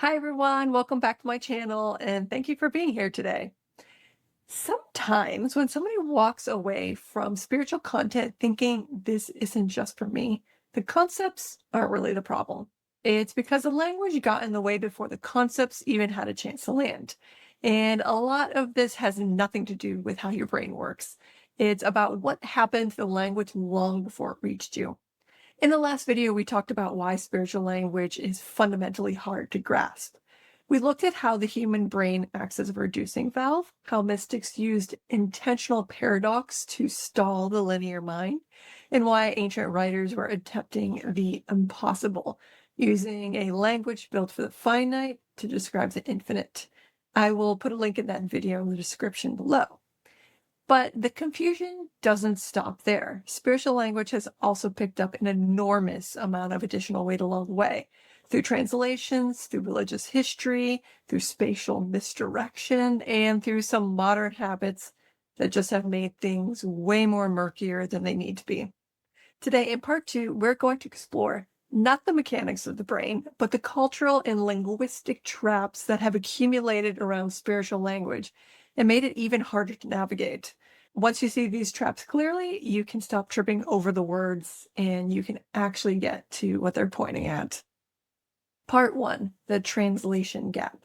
Hi everyone, welcome back to my channel and thank you for being here today. Sometimes when somebody walks away from spiritual content thinking this isn't just for me, the concepts aren't really the problem. It's because the language got in the way before the concepts even had a chance to land. And a lot of this has nothing to do with how your brain works. It's about what happened to the language long before it reached you. In the last video, we talked about why spiritual language is fundamentally hard to grasp. We looked at how the human brain acts as a reducing valve, how mystics used intentional paradox to stall the linear mind, and why ancient writers were attempting the impossible, using a language built for the finite to describe the infinite. I will put a link in that video in the description below. But the confusion doesn't stop there. Spiritual language has also picked up an enormous amount of additional weight along the way through translations, through religious history, through spatial misdirection, and through some modern habits that just have made things way more murkier than they need to be. Today, in part two, we're going to explore not the mechanics of the brain, but the cultural and linguistic traps that have accumulated around spiritual language and made it even harder to navigate. Once you see these traps clearly, you can stop tripping over the words and you can actually get to what they're pointing at. Part one, the translation gap.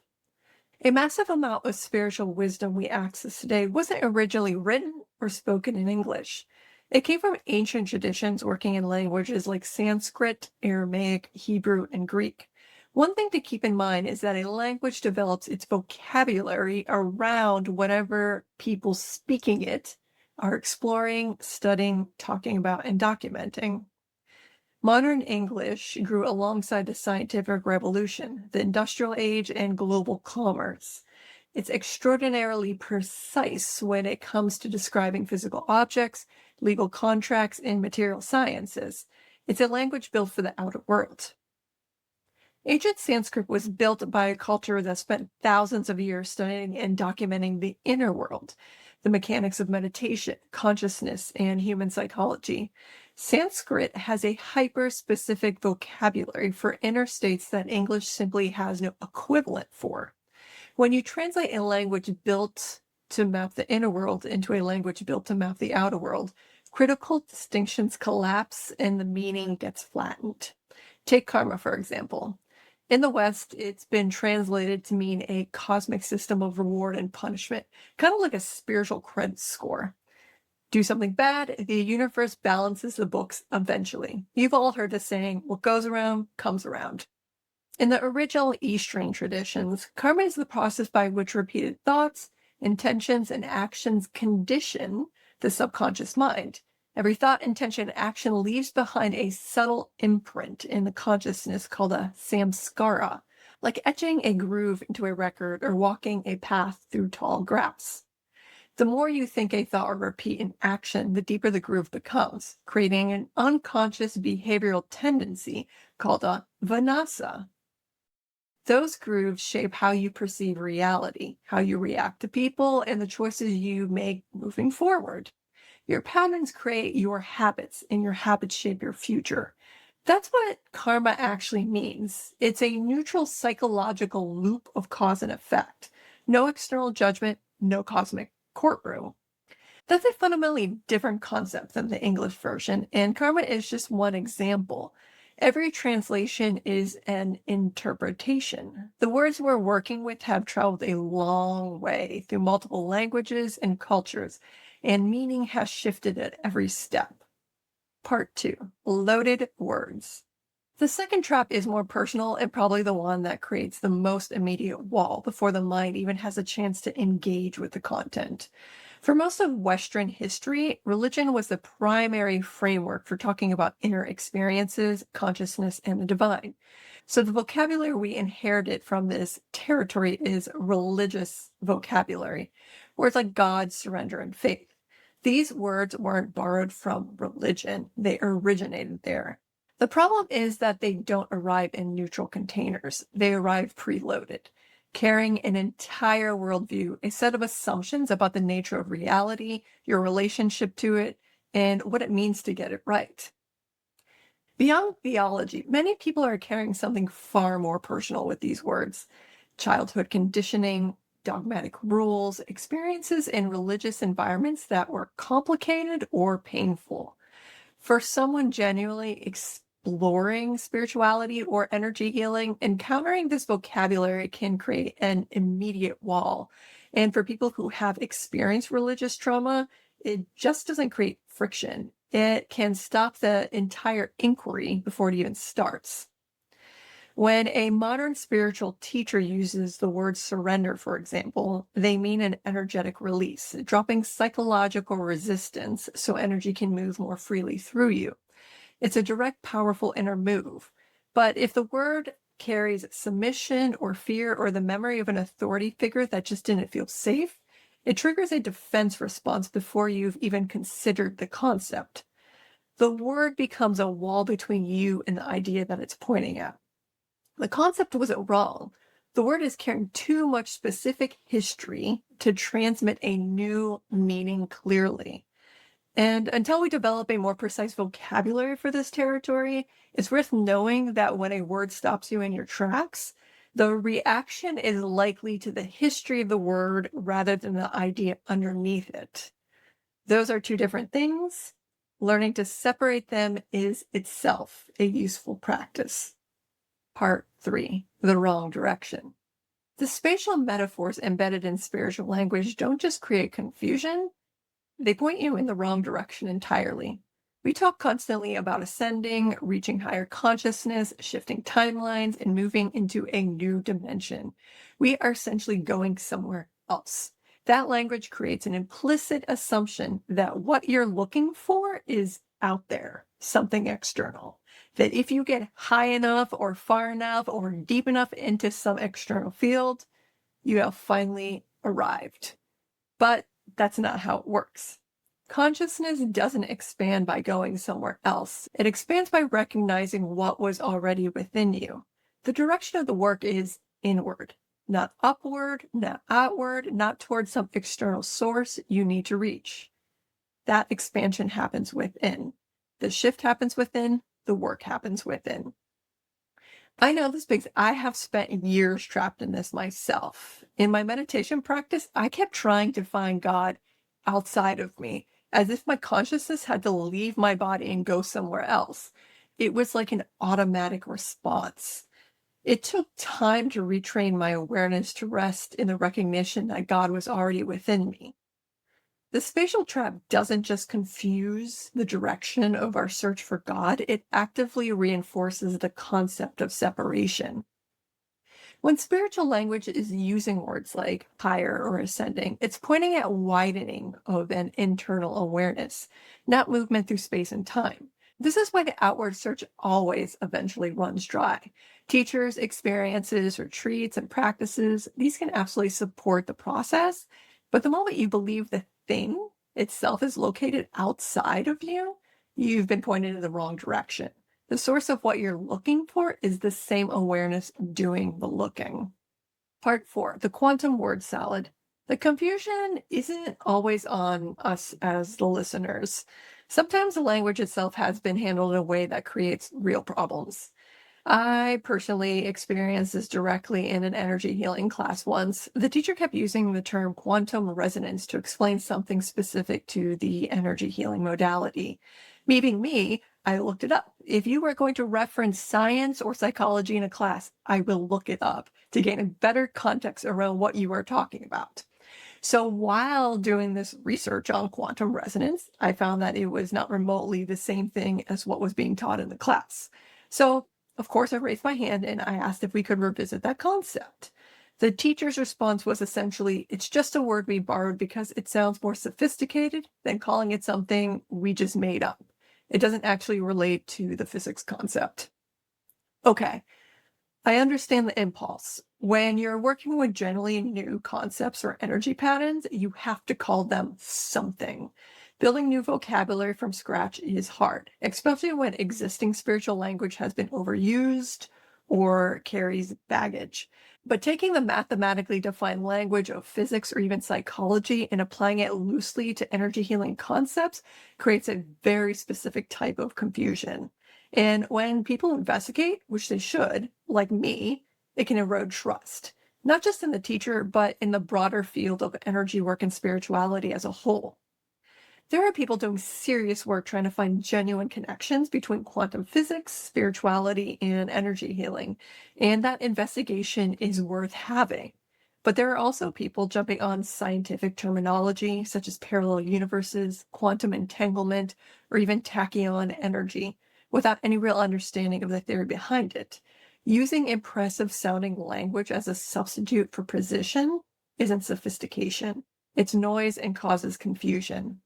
A massive amount of spiritual wisdom we access today wasn't originally written or spoken in English. It came from ancient traditions working in languages like Sanskrit, Aramaic, Hebrew, and Greek. One thing to keep in mind is that a language develops its vocabulary around whatever people speaking it are exploring, studying, talking about, and documenting. Modern English grew alongside the scientific revolution, the industrial age, and global commerce. It's extraordinarily precise when it comes to describing physical objects, legal contracts, and material sciences. It's a language built for the outer world. Ancient Sanskrit was built by a culture that spent thousands of years studying and documenting the inner world, the mechanics of meditation, consciousness, and human psychology. Sanskrit has a hyper-specific vocabulary for inner states that English simply has no equivalent for. When you translate a language built to map the inner world into a language built to map the outer world, critical distinctions collapse and the meaning gets flattened. Take karma, for example. In the West, it's been translated to mean a cosmic system of reward and punishment, kind of like a spiritual credit score. Do something bad, the universe balances the books eventually. You've all heard the saying, what goes around comes around. In the original Eastern traditions, karma is the process by which repeated thoughts, intentions, and actions condition the subconscious mind. Every thought, intention, and action leaves behind a subtle imprint in the consciousness called a samskara, like etching a groove into a record or walking a path through tall grass. The more you think a thought or repeat an action, the deeper the groove becomes, creating an unconscious behavioral tendency called a vanasa. Those grooves shape how you perceive reality, how you react to people, and the choices you make moving forward. Your patterns create your habits, and your habits shape your future. That's what karma actually means. It's a neutral psychological loop of cause and effect. No external judgment, no cosmic courtroom. That's a fundamentally different concept than the English version, and karma is just one example. Every translation is an interpretation. The words we're working with have traveled a long way through multiple languages and cultures, and meaning has shifted at every step. Part two, loaded words. The second trap is more personal and probably the one that creates the most immediate wall before the mind even has a chance to engage with the content. For most of Western history, religion was the primary framework for talking about inner experiences, consciousness, and the divine. So the vocabulary we inherited from this territory is religious vocabulary, words like God, surrender, and faith. These words weren't borrowed from religion, they originated there. The problem is that they don't arrive in neutral containers. They arrive preloaded, carrying an entire worldview, a set of assumptions about the nature of reality, your relationship to it, and what it means to get it right. Beyond theology, many people are carrying something far more personal with these words: childhood conditioning, dogmatic rules, experiences in religious environments that were complicated or painful. For someone genuinely exploring spirituality or energy healing, encountering this vocabulary can create an immediate wall. And for people who have experienced religious trauma, it just doesn't create friction. It can stop the entire inquiry before it even starts. When a modern spiritual teacher uses the word surrender, for example, they mean an energetic release, dropping psychological resistance so energy can move more freely through you. It's a direct, powerful inner move. But if the word carries submission or fear or the memory of an authority figure that just didn't feel safe, it triggers a defense response before you've even considered the concept. The word becomes a wall between you and the idea that it's pointing at. The concept wasn't wrong. The word is carrying too much specific history to transmit a new meaning clearly. And until we develop a more precise vocabulary for this territory, it's worth knowing that when a word stops you in your tracks, the reaction is likely to the history of the word rather than the idea underneath it. Those are two different things. Learning to separate them is itself a useful practice. Part 3: The Wrong Direction. The spatial metaphors embedded in spiritual language don't just create confusion, they point you in the wrong direction entirely. We talk constantly about ascending, reaching higher consciousness, shifting timelines, and moving into a new dimension. We are essentially going somewhere else. That language creates an implicit assumption that what you're looking for is out there, something external. That if you get high enough or far enough or deep enough into some external field, you have finally arrived. But that's not how it works. Consciousness doesn't expand by going somewhere else. It expands by recognizing what was already within you. The direction of the work is inward, not upward, not outward, not towards some external source you need to reach. That expansion happens within. The shift happens within, the work happens within. I know this because I have spent years trapped in this myself. In my meditation practice, I kept trying to find God outside of me, as if my consciousness had to leave my body and go somewhere else. It was like an automatic response. It took time to retrain my awareness to rest in the recognition that God was already within me. The spatial trap doesn't just confuse the direction of our search for God, it actively reinforces the concept of separation. When spiritual language is using words like higher or ascending, it's pointing at widening of an internal awareness, not movement through space and time. This is why the outward search always eventually runs dry. Teachers, experiences, retreats, and practices, these can absolutely support the process. But the moment you believe the thing itself is located outside of you, you've been pointed in the wrong direction. The source of what you're looking for is the same awareness doing the looking. Part 4: The Quantum Word Salad. The confusion isn't always on us as the listeners. Sometimes the language itself has been handled in a way that creates real problems. I personally experienced this directly in an energy healing class once. The teacher kept using the term quantum resonance to explain something specific to the energy healing modality. Me being me, I looked it up. If you are going to reference science or psychology in a class, I will look it up to gain a better context around what you are talking about. So while doing this research on quantum resonance, I found that it was not remotely the same thing as what was being taught in the class. So, of course, I raised my hand and I asked if we could revisit that concept. The teacher's response was essentially, it's just a word we borrowed because it sounds more sophisticated than calling it something we just made up. It doesn't actually relate to the physics concept. Okay, I understand the impulse. When you're working with generally new concepts or energy patterns, you have to call them something. Building new vocabulary from scratch is hard, especially when existing spiritual language has been overused or carries baggage. But taking the mathematically defined language of physics or even psychology and applying it loosely to energy healing concepts creates a very specific type of confusion. And when people investigate, which they should, like me, it can erode trust, not just in the teacher, but in the broader field of energy work and spirituality as a whole. There are people doing serious work trying to find genuine connections between quantum physics, spirituality, and energy healing, and that investigation is worth having. But there are also people jumping on scientific terminology such as parallel universes, quantum entanglement, or even tachyon energy without any real understanding of the theory behind it. Using impressive sounding language as a substitute for precision isn't sophistication. It's noise and causes confusion.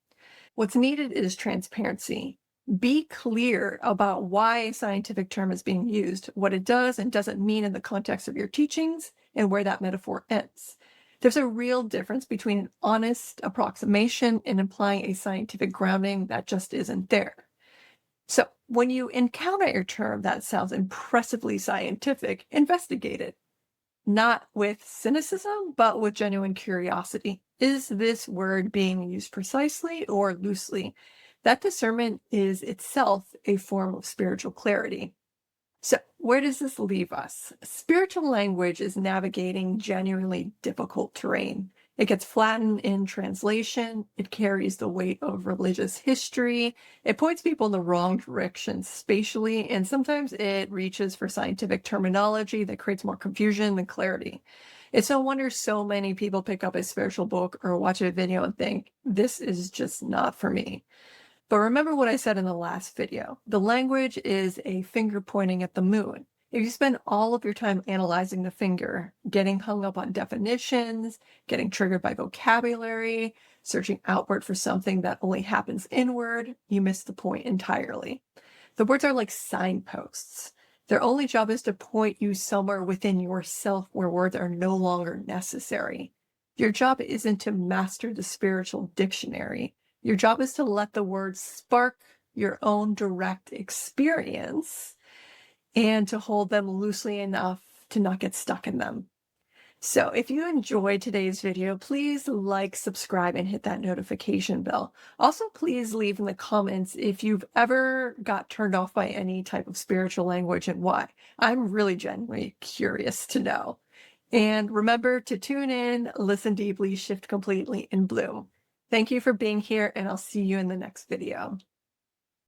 What's needed is transparency. Be clear about why a scientific term is being used, what it does and doesn't mean in the context of your teachings, and where that metaphor ends. There's a real difference between an honest approximation and implying a scientific grounding that just isn't there. So, when you encounter a term that sounds impressively scientific, investigate it. Not with cynicism, but with genuine curiosity. Is this word being used precisely or loosely? That discernment is itself a form of spiritual clarity. So, where does this leave us? Spiritual language is navigating genuinely difficult terrain. It gets flattened in translation, it carries the weight of religious history, it points people in the wrong direction spatially, and sometimes it reaches for scientific terminology that creates more confusion than clarity. It's no wonder so many people pick up a spiritual book or watch a video and think, this is just not for me. But remember what I said in the last video. The language is a finger pointing at the moon. If you spend all of your time analyzing the finger, getting hung up on definitions, getting triggered by vocabulary, searching outward for something that only happens inward, you miss the point entirely. The words are like signposts. Their only job is to point you somewhere within yourself where words are no longer necessary. Your job isn't to master the spiritual dictionary. Your job is to let the words spark your own direct experience and to hold them loosely enough to not get stuck in them. So if you enjoyed today's video, please like, subscribe, and hit that notification bell. Also, please leave in the comments if you've ever got turned off by any type of spiritual language and why. I'm really genuinely curious to know. And remember to tune in, listen deeply, shift completely, and bloom. Thank you for being here, and I'll see you in the next video.